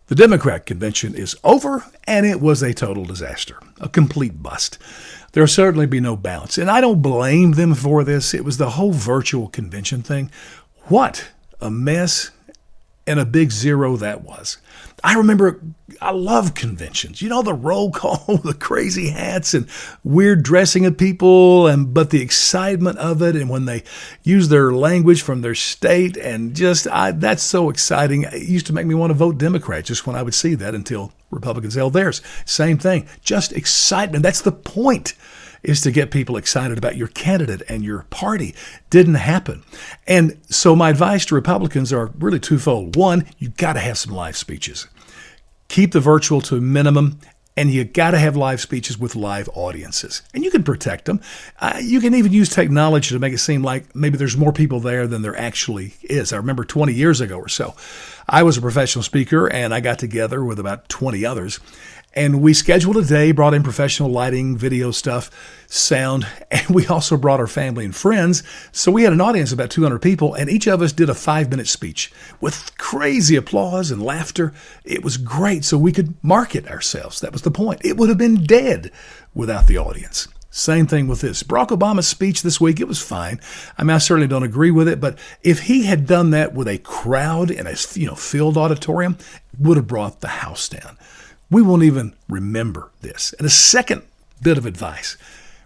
The Democrat convention is over, and it was a total disaster, a complete bust. There'll certainly be no bounce, and I don't blame them for this. It was the whole virtual convention thing. What a mess and a big zero that was. I remember, I love conventions. You know, the roll call, the crazy hats and weird dressing of people, but the excitement of it, and when they use their language from their state, and that's so exciting. It used to make me want to vote Democrat just when I would see that, until Republicans held theirs. Same thing, just excitement. That's the point, is to get people excited about your candidate and your party. Didn't happen. And so my advice to Republicans are really twofold. One, you got to have some live speeches. Keep the virtual to a minimum, and you got to have live speeches with live audiences. And you can protect them. You can even use technology to make it seem like maybe there's more people there than there actually is. I remember 20 years ago or so, I was a professional speaker, and I got together with about 20 others. And we scheduled a day, brought in professional lighting, video stuff, sound, and we also brought our family and friends. So we had an audience of about 200 people, and each of us did a 5-minute speech with crazy applause and laughter. It was great, so we could market ourselves. That was the point. It would have been dead without the audience. Same thing with this. Barack Obama's speech this week, it was fine. I mean, I certainly don't agree with it, but if he had done that with a crowd in a filled auditorium, it would have brought the house down. We won't even remember this. And a second bit of advice,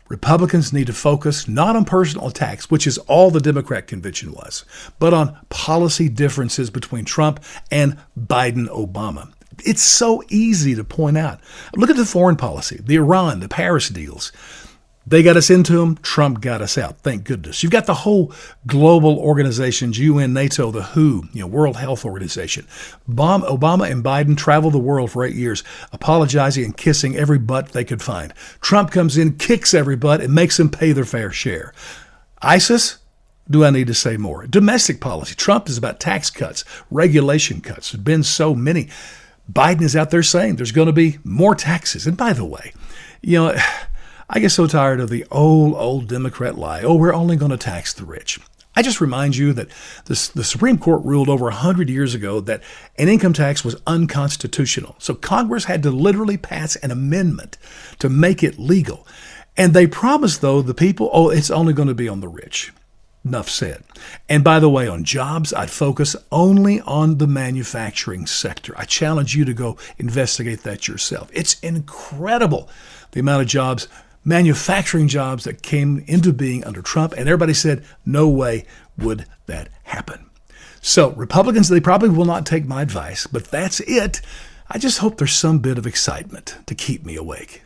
Republicans need to focus not on personal attacks, which is all the Democrat convention was, but on policy differences between Trump and Biden-Obama. It's so easy to point out. Look at the foreign policy, the Iran, the Paris deals. They got us into them. Trump got us out. Thank goodness. You've got the whole global organizations, UN, NATO, the WHO, World Health Organization. Obama and Biden traveled the world for 8 years, apologizing and kissing every butt they could find. Trump comes in, kicks every butt, and makes them pay their fair share. ISIS? Do I need to say more? Domestic policy. Trump is about tax cuts, regulation cuts. There's been so many. Biden is out there saying there's going to be more taxes. And by the way, I get so tired of the old Democrat lie. Oh, we're only going to tax the rich. I just remind you that the Supreme Court ruled over 100 years ago that an income tax was unconstitutional. So Congress had to literally pass an amendment to make it legal. And they promised, though, the people, it's only going to be on the rich. Enough said. And by the way, on jobs, I'd focus only on the manufacturing sector. I challenge you to go investigate that yourself. It's incredible, the amount of jobs, manufacturing jobs, that came into being under Trump, and everybody said, no way would that happen. So Republicans, they probably will not take my advice, but that's it. I just hope there's some bit of excitement to keep me awake.